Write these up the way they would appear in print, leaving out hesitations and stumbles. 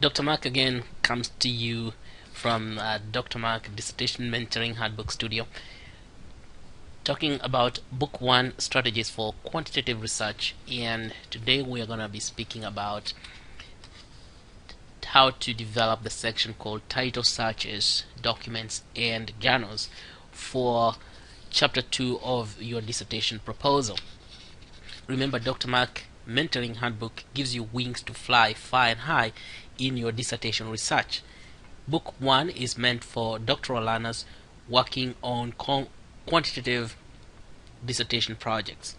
Dr. Mark again comes to you from Dr. Mark Dissertation Mentoring Handbook Studio, talking about Book 1 Strategies for Quantitative Research. And today we are going to be speaking about how to develop the section called Title Searches, Documents, and Journals for Chapter 2 of your dissertation proposal. Remember, Dr. Mark Mentoring Handbook gives you wings to fly far and high in your dissertation research. Book 1 is meant for doctoral learners working on quantitative dissertation projects.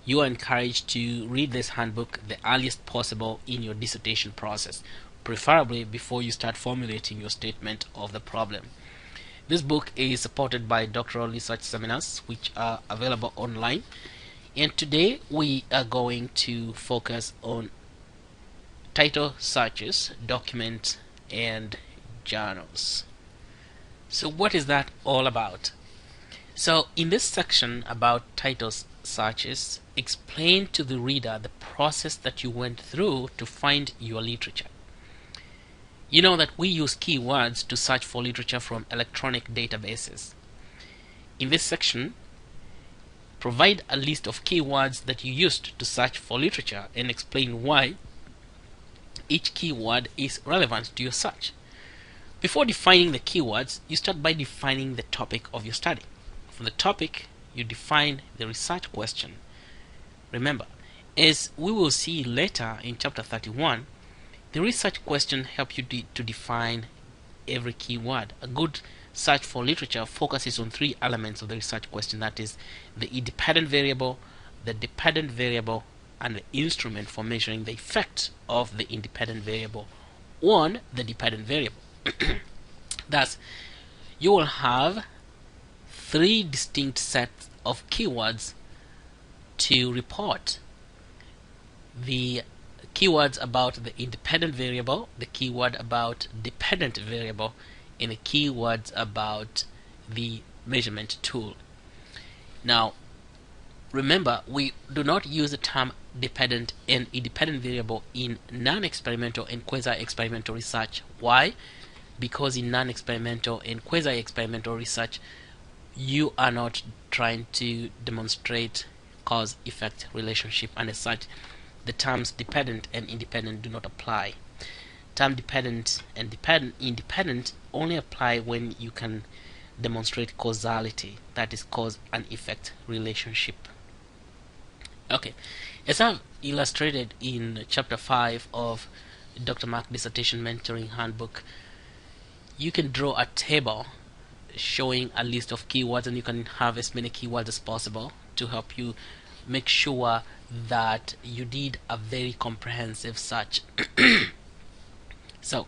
You are encouraged to read this handbook the earliest possible in your dissertation process, preferably before you start formulating your statement of the problem. This book is supported by doctoral research seminars which are available online, and today we are going to focus on title searches, documents, and journals. So what is that all about? So in this section about title searches, explain to the reader the process that you went through to find your literature. You know that we use keywords to search for literature from electronic databases. In this section, provide a list of keywords that you used to search for literature and explain why each keyword is relevant to your search. Before defining the keywords, you start by defining the topic of your study. From the topic, you define the research question. Remember, as we will see later in chapter 31, the research question helps you to define every keyword. A good search for literature focuses on three elements of the research question, that is, the independent variable, the dependent variable, and the instrument for measuring the effect of the independent variable on the dependent variable. Thus, you will have three distinct sets of keywords to report: the keywords about the independent variable, the keyword about dependent variable, and the keywords about the measurement tool. Now, remember, we do not use the term dependent and independent variable in non-experimental and quasi-experimental research. Why? Because in non-experimental and quasi-experimental research, you are not trying to demonstrate cause-effect relationship, and as such, the terms dependent and independent do not apply. Term dependent and independent only apply when you can demonstrate causality, that is, cause and effect relationship. Okay, as I've illustrated in chapter 5 of Dr. Mark Dissertation Mentoring Handbook, you can draw a table showing a list of keywords, and you can have as many keywords as possible to help you make sure that you did a very comprehensive search. So,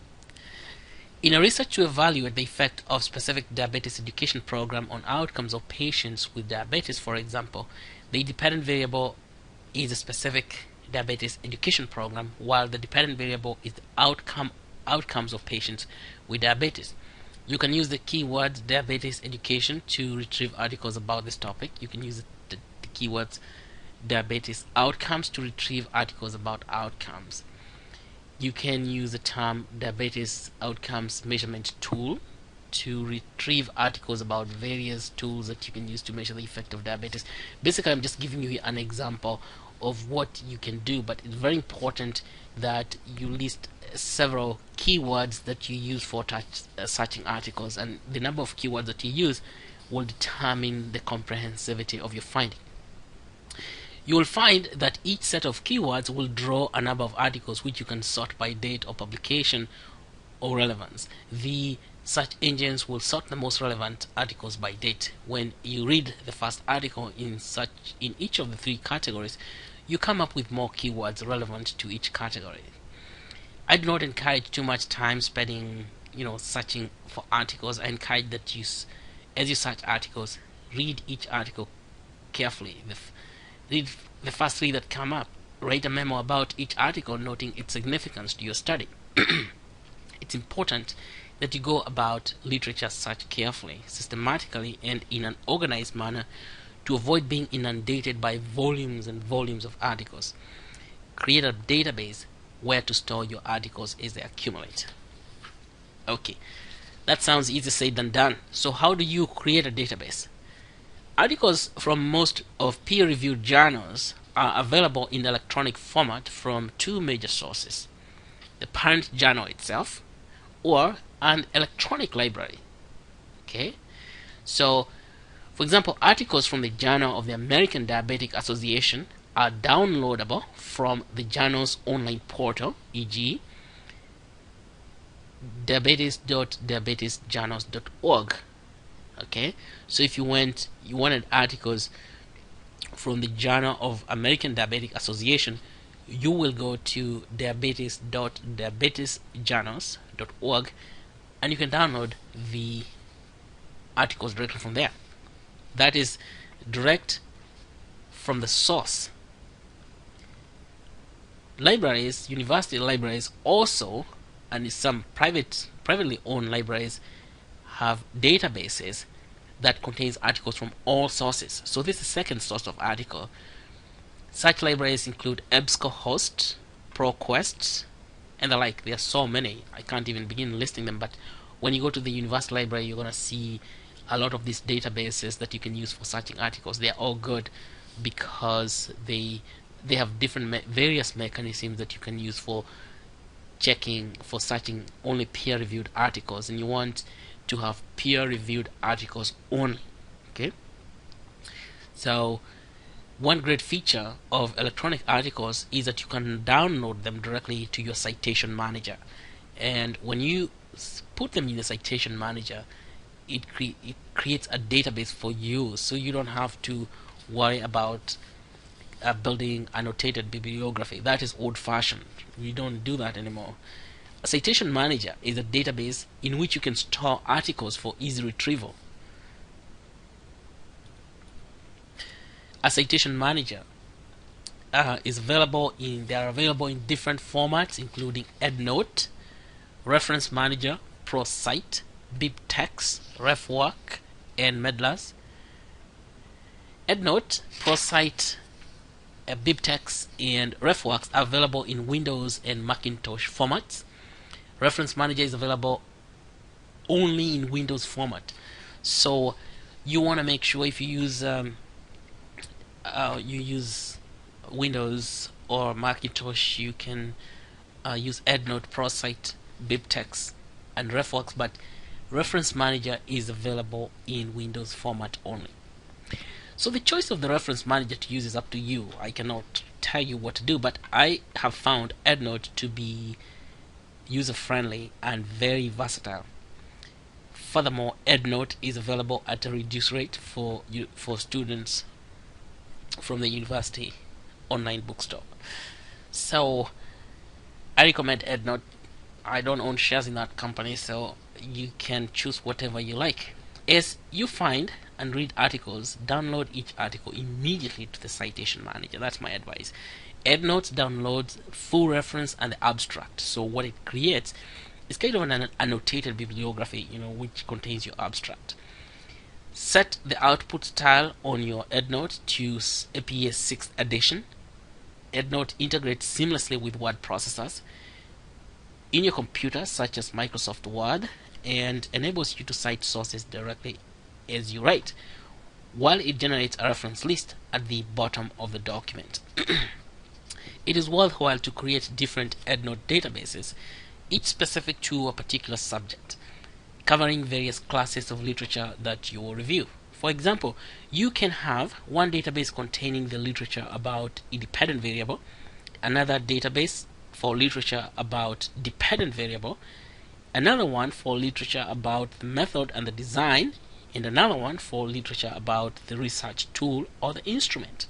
in a research to evaluate the effect of specific diabetes education program on outcomes of patients with diabetes, for example, the independent variable is a specific diabetes education program, while the dependent variable is the outcomes of patients with diabetes. You can use the keyword diabetes education to retrieve articles about this topic. You can use the keywords diabetes outcomes to retrieve articles about outcomes. You can use the term diabetes outcomes measurement tool to retrieve articles about various tools that you can use to measure the effect of diabetes. Basically, I'm just giving you an example of what you can do, but it's very important that you list several keywords that you use for searching articles, and the number of keywords that you use will determine the comprehensivity of your finding. You will find that each set of keywords will draw a number of articles which you can sort by date of publication or relevance. The search engines will sort the most relevant articles by date. When you read the first article in each of the three categories, you come up with more keywords relevant to each category. I do not encourage too much time spending, searching for articles. I encourage that as you search articles, read each article carefully. Read the first three that come up. Write a memo about each article, noting its significance to your study. It's important that you go about literature search carefully, systematically, and in an organized manner to avoid being inundated by volumes and volumes of articles. Create a database where to store your articles as they accumulate. Okay, that sounds easier said than done. So how do you create a database? Articles from most of peer-reviewed journals are available in electronic format from two major sources: the parent journal itself or an electronic library. Okay, so for example, articles from the Journal of the American Diabetic Association are downloadable from the journal's online portal, e.g. diabetes.diabetesjournals.org. Okay, so if you wanted articles from the Journal of American Diabetic Association, you will go to diabetes.diabetesjournals.org and you can download the articles directly from there. That is direct from the source. Libraries, university libraries also, and some privately owned libraries, have databases that contains articles from all sources. So this is the second source of article. Such libraries include EBSCOhost, ProQuest, and the like. There are so many, I can't even begin listing them, but when you go to the university library, you're going to see a lot of these databases that you can use for searching articles. They are all good because they have different various mechanisms that you can use for searching only peer-reviewed articles, and you want to have peer-reviewed articles only. Okay, so one great feature of electronic articles is that you can download them directly to your citation manager, and when you put them in the citation manager, it creates a database for you, so you don't have to worry about building annotated bibliography. That is old-fashioned. We don't do that anymore. A citation manager is a database in which you can store articles for easy retrieval. A citation manager is available in different formats, including EndNote, Reference Manager, ProCite, BibTeX, RefWork, and Medlars. EndNote, ProCite, BibTeX, and RefWorks are available in Windows and Macintosh formats. Reference Manager is available only in Windows format. So you want to make sure if you use Windows or Macintosh, you can use EndNote, ProCite, BibTeX, and RefWorks, but Reference Manager is available in Windows format only. So the choice of the Reference Manager to use is up to you. I cannot tell you what to do, but I have found EndNote to be user-friendly and very versatile. Furthermore, EndNote is available at a reduced rate for students from the university online bookstore. So I recommend EndNote. I don't own shares in that company, so you can choose whatever you like. As you find and read articles, download each article immediately to the citation manager. That's my advice. EndNote downloads full reference and the abstract. So what it creates is kind of an annotated bibliography, which contains your abstract. Set the output style on your EndNote to APA 6th edition. EndNote integrates seamlessly with word processors in your computer, such as Microsoft Word, and enables you to cite sources directly as you write, while it generates a reference list at the bottom of the document. It is worthwhile to create different EndNote databases, each specific to a particular subject, covering various classes of literature that you will review. For example, you can have one database containing the literature about independent variable, another database for literature about dependent variable, another one for literature about the method and the design, and another one for literature about the research tool or the instrument.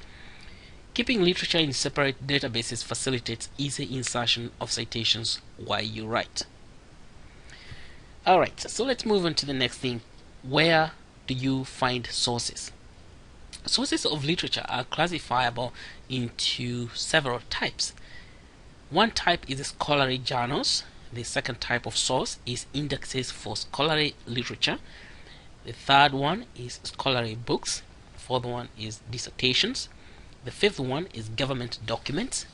Keeping literature in separate databases facilitates easy insertion of citations while you write. Alright, so let's move on to the next thing. Where do you find sources? Sources of literature are classifiable into several types. One type is scholarly journals. The second type of source is indexes for scholarly literature. The third one is scholarly books. The fourth one is dissertations. The fifth one is government documents.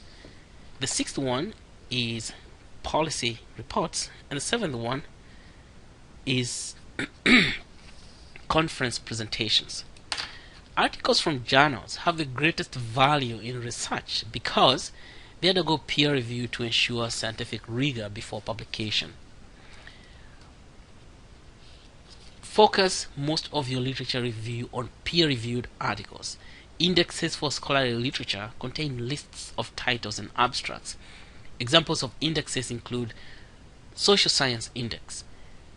The sixth one is policy reports, and the seventh one is conference presentations. Articles from journals have the greatest value in research because they undergo peer review to ensure scientific rigor before publication. Focus most of your literature review on peer-reviewed articles. Indexes for scholarly literature contain lists of titles and abstracts. Examples of indexes include Social Science Index.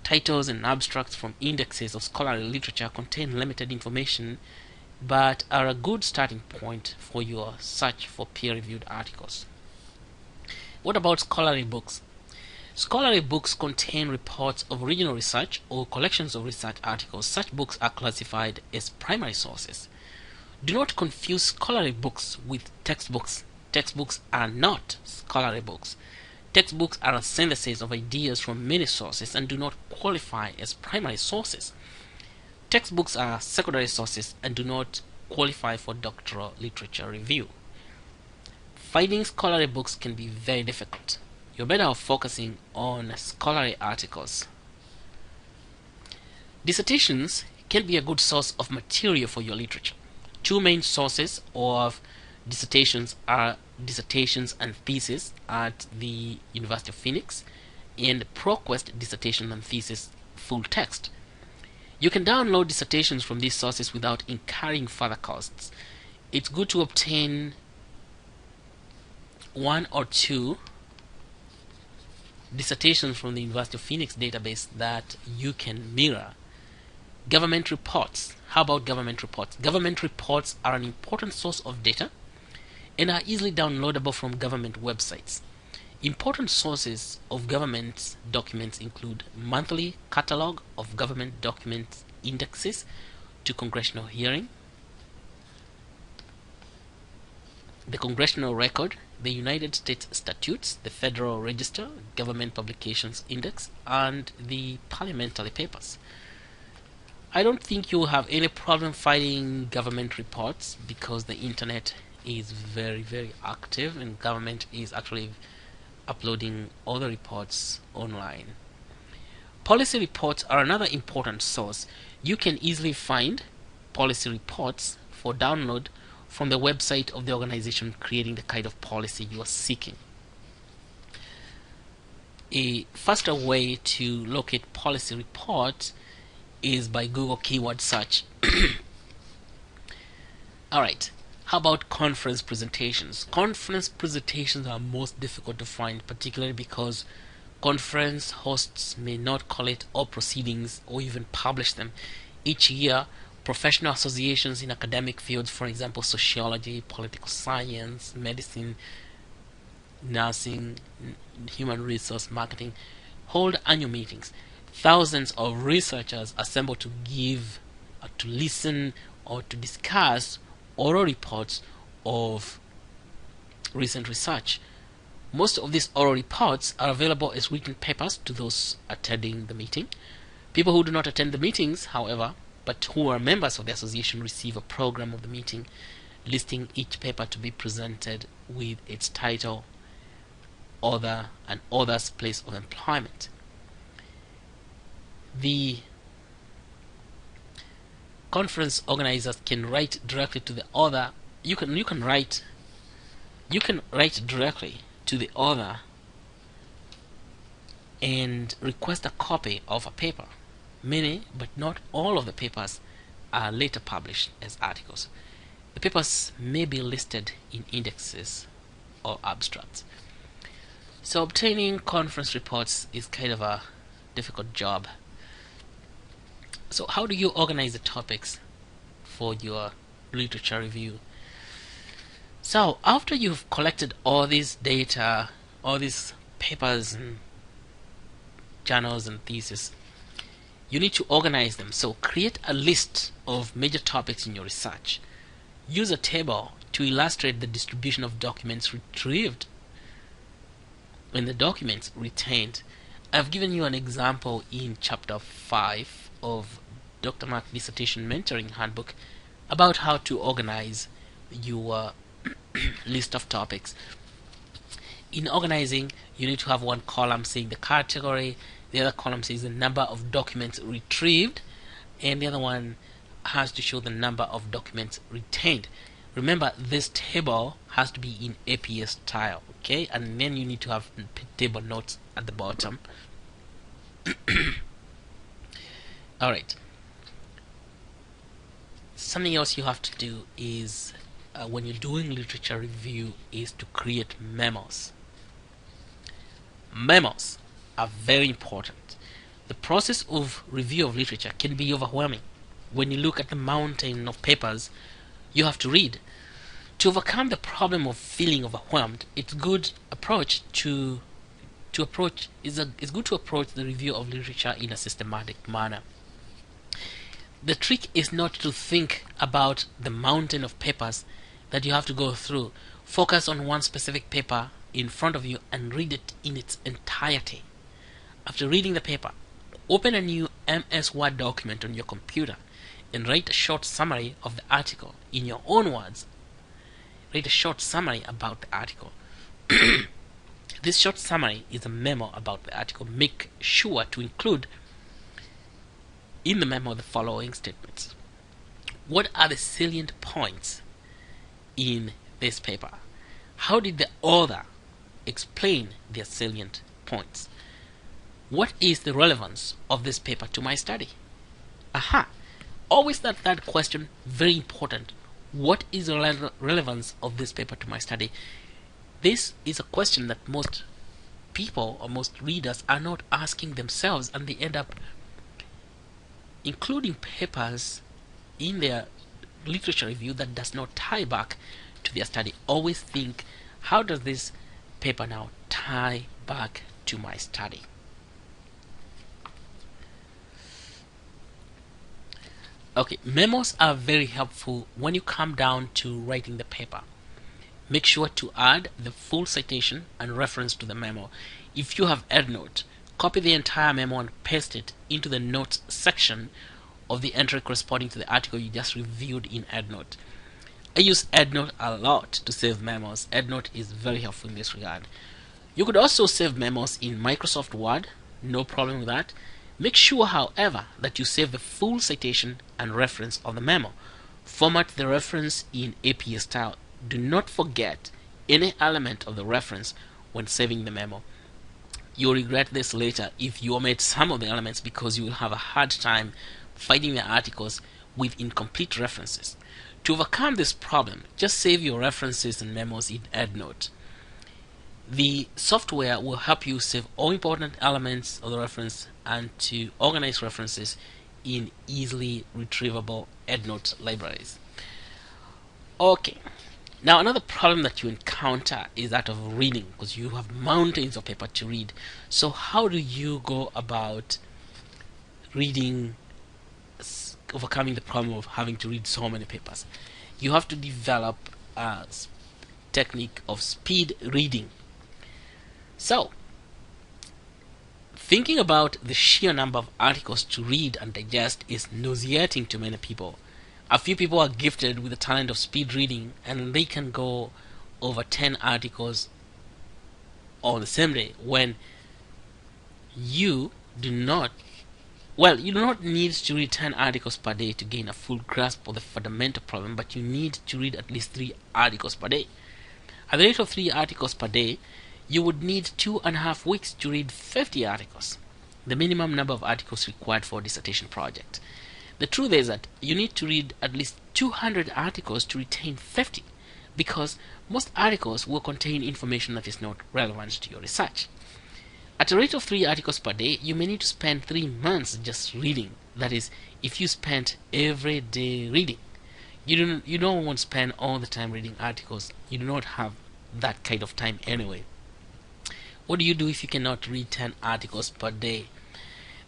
Titles and abstracts from indexes of scholarly literature contain limited information but are a good starting point for your search for peer-reviewed articles. What about scholarly books? Scholarly books contain reports of original research or collections of research articles. Such books are classified as primary sources. Do not confuse scholarly books with textbooks. Textbooks are not scholarly books. Textbooks are a synthesis of ideas from many sources and do not qualify as primary sources. Textbooks are secondary sources and do not qualify for doctoral literature review. Finding scholarly books can be very difficult. You're better off focusing on scholarly articles. Dissertations can be a good source of material for your literature. Two main sources of dissertations are dissertations and thesis at the University of Phoenix and ProQuest dissertation and thesis full text. You can download dissertations from these sources without incurring further costs. It's good to obtain one or two dissertations from the University of Phoenix database that you can mirror. Government reports. How about government reports? Government reports are an important source of data and are easily downloadable from government websites. Important sources of government documents include monthly catalog of government document indexes to congressional hearing, the Congressional Record, the United States Statutes, the Federal Register, Government Publications Index, and the Parliamentary Papers. I don't think you'll have any problem finding government reports because the internet is very, very active and government is actually uploading all the reports online. Policy reports are another important source. You can easily find policy reports for download from the website of the organization creating the kind of policy you are seeking. A faster way to locate policy reports is by Google keyword search. Alright, how about conference presentations? Conference presentations are most difficult to find, particularly because conference hosts may not collate all proceedings or even publish them. Each year, professional associations in academic fields, for example, sociology, political science, medicine, nursing, human resource marketing, hold annual meetings. Thousands of researchers assemble to give, to listen, or to discuss oral reports of recent research. Most of these oral reports are available as written papers to those attending the meeting. People who do not attend the meetings, however, but who are members of the association receive a program of the meeting listing each paper to be presented with its title, author, and author's place of employment. The conference organizers can write directly to the author. You can write directly to the author and request a copy of a paper. Many, but not all of the papers are later published as articles. The papers may be listed in indexes or abstracts. So obtaining conference reports is kind of a difficult job. So how do you organize the topics for your literature review? So after you've collected all this data, all these papers and journals and theses, you need to organize them. So create a list of major topics in your research. Use a table to illustrate the distribution of documents retrieved and the documents retained. I've given you an example in chapter 5 of Dr. Mark Dissertation Mentoring Handbook about how to organize your list of topics. In organizing, you need to have one column saying the category, the other column says the number of documents retrieved, and the other one has to show the number of documents retained. Remember, this table has to be in APS style, okay? And then you need to have table notes at the bottom. Alright. Something else you have to do is, when you're doing literature review, is to create memos. Memos are very important. The process of review of literature can be overwhelming. When you look at the mountain of papers you have to read, to overcome the problem of feeling overwhelmed, it's good approach to approach it's good to approach the review of literature in a systematic manner. The trick is not to think about the mountain of papers that you have to go through. Focus on one specific paper in front of you and read it in its entirety. After reading the paper, open a new MS Word document on your computer and write a short summary of the article in your own words. Write a short summary about the article. This short summary is a memo about the article. Make sure to include in the memo the following statements. What are the salient points in this paper? How did the author explain their salient points? What is the relevance of this paper to my study? Always that third question, very important. What is the relevance of this paper to my study? This is a question that most people or most readers are not asking themselves, and they end up including papers in their literature review that does not tie back to their study. Always think, how does this paper now tie back to my study? Okay, memos are very helpful when you come down to writing the paper. Make sure to add the full citation and reference to the memo. If you have EndNote, copy the entire memo and paste it into the notes section of the entry corresponding to the article you just reviewed in EndNote. I use EndNote a lot to save memos. EndNote is very helpful in this regard. You could also save memos in Microsoft Word, no problem with that. Make sure, however, that you save the full citation and reference of the memo. Format the reference in APS style. Do not forget any element of the reference when saving the memo. You'll regret this later if you omit some of the elements, because you will have a hard time finding the articles with incomplete references. To overcome this problem, just save your references and memos in EndNote. The software will help you save all important elements of the reference and to organize references in easily retrievable EndNote libraries. Okay, now another problem that you encounter is that of reading, because you have mountains of paper to read. So how do you go about reading, overcoming the problem of having to read so many papers? You have to develop a technique of speed reading. So, thinking about the sheer number of articles to read and digest is nauseating to many people. A few people are gifted with the talent of speed reading, and they can go over 10 articles on the same day, when you do not need to read 10 articles per day to gain a full grasp of the fundamental problem, but you need to read at least 3 articles per day. At the rate of 3 articles per day, you would need 2.5 weeks to read 50 articles, the minimum number of articles required for a dissertation project. The truth is that you need to read at least 200 articles to retain 50, because most articles will contain information that is not relevant to your research. At a rate of 3 articles per day, you may need to spend 3 months just reading. That is, if you spend every day reading. You don't want to spend all the time reading articles. You do not have that kind of time anyway. What do you do if you cannot read 10 articles per day?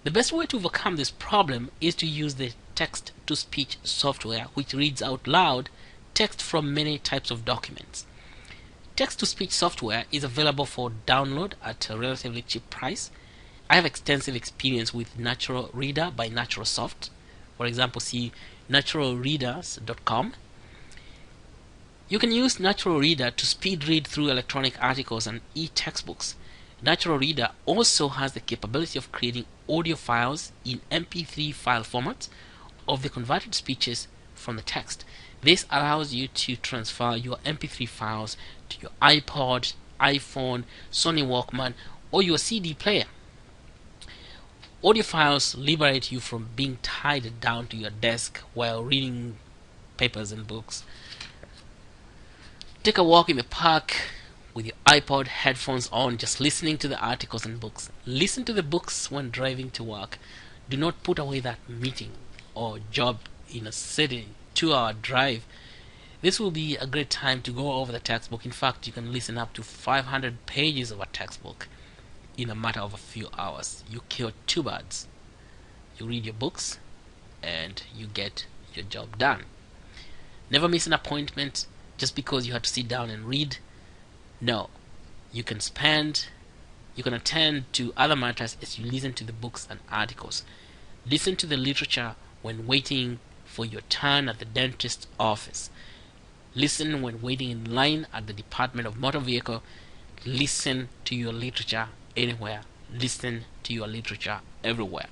The best way to overcome this problem is to use the text-to-speech software, which reads out loud text from many types of documents. Text-to-speech software is available for download at a relatively cheap price. I have extensive experience with Natural Reader by Naturalsoft. For example, see naturalreaders.com. You can use Natural Reader to speed read through electronic articles and e-textbooks. Natural Reader also has the capability of creating audio files in MP3 file format of the converted speeches from the text. This allows you to transfer your MP3 files to your iPod, iPhone, Sony Walkman, or your CD player. Audio files liberate you from being tied down to your desk while reading papers and books. Take a walk in the park with your iPod headphones on, just listening to the articles and books. Listen to the books when driving to work. Do not put away that meeting or job in a city 2-hour drive. This will be a great time to go over the textbook. In fact, you can listen up to 500 pages of a textbook in a matter of a few hours. You kill two birds. You read your books and you get your job done. Never miss an appointment just because you had to sit down and read. No, you can attend to other matters as you listen to the books and articles. Listen to the literature when waiting for your turn at the dentist's office. Listen when waiting in line at the Department of Motor Vehicle. Listen to your literature anywhere. Listen to your literature everywhere.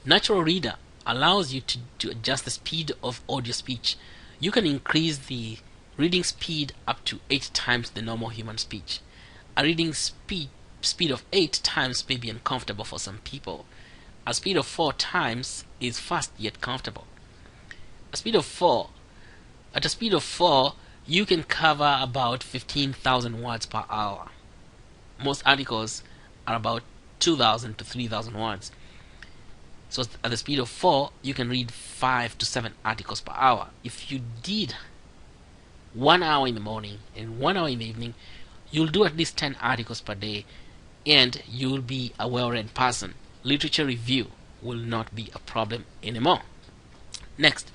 Natural Reader allows you to adjust the speed of audio speech. You can increase the reading speed up to 8 times the normal human speech. A reading speed of 8 times may be uncomfortable for some people. A speed of 4 times is fast yet comfortable. At a speed of 4, you can cover about 15,000 words per hour. Most articles are about 2,000 to 3,000 words. So at the speed of 4, you can read 5 to 7 articles per hour. If you did 1 hour in the morning and 1 hour in the evening, you'll do at least 10 articles per day, and you'll be a well-read person. Literature review will not be a problem anymore. Next,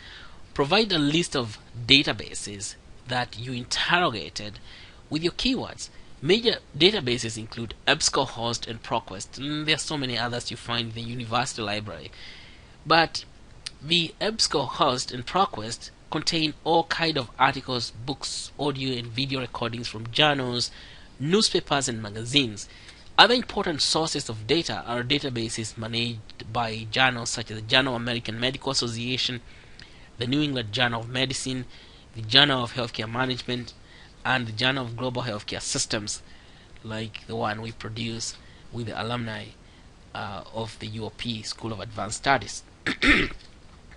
provide a list of databases that you interrogated with your keywords. Major databases include EBSCOhost and ProQuest, and there are so many others you find in the university library. But the EBSCOhost and ProQuest contain all kinds of articles, books, audio and video recordings from journals, newspapers and magazines. Other important sources of data are databases managed by journals such as the Journal of American Medical Association, the New England Journal of Medicine, the Journal of Healthcare Management, and the Journal of Global Healthcare Systems, like the one we produce with the alumni of the UOP School of Advanced Studies.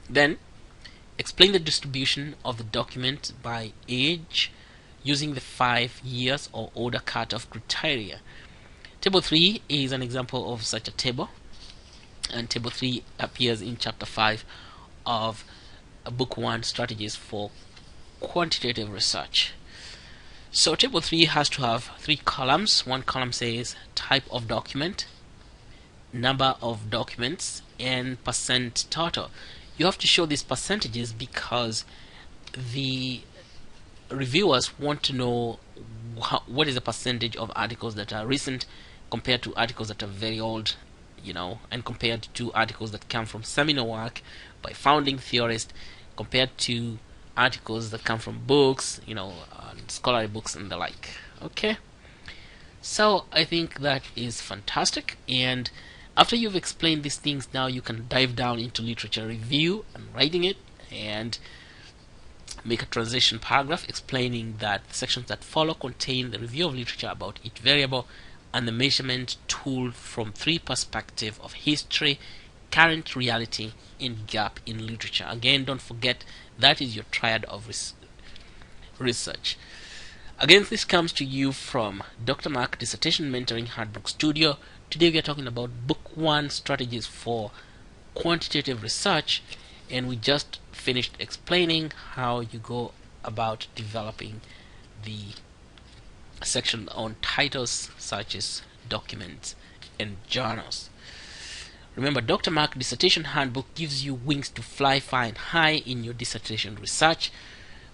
Then, explain the distribution of the document by age using the 5 years or older cutoff criteria. Table 3 is an example of such a table, and Table 3 appears in Chapter 5 of Book 1, Strategies for Quantitative Research. So Table 3 has to have 3 columns. One column says type of document, number of documents, and percent total. You have to show these percentages because the reviewers want to know what is the percentage of articles that are recent compared to articles that are very old, and compared to articles that come from seminal work by founding theorists, compared to articles that come from books, scholarly books and the like. Okay, so I think that is fantastic, and after you've explained these things, now you can dive down into literature review and writing it, and make a transition paragraph explaining that the sections that follow contain the review of literature about each variable and the measurement tool from 3 perspectives of history, current reality, and gap in literature. Again, don't forget that is your triad of research. Again, this comes to you from Dr. Mark Dissertation Mentoring Handbook Studio. Today we are talking about Book 1, Strategies for Quantitative Research, and we just finished explaining how you go about developing the section on titles such as documents and journals. Remember, Dr. Mark Dissertation Handbook gives you wings to fly far and high in your dissertation research.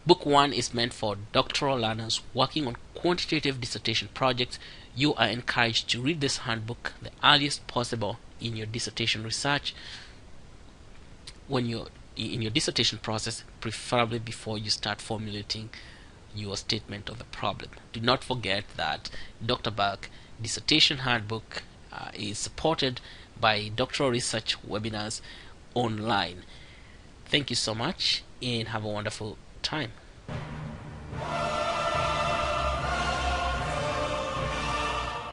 Book 1 is meant for doctoral learners working on quantitative dissertation projects. You are encouraged to read this handbook the earliest possible in your dissertation research. When you're in your dissertation process, preferably before you start formulating your statement of the problem. Do not forget that Dr. Bach Dissertation Handbook is supported by doctoral research webinars online. Thank you so much and have a wonderful time.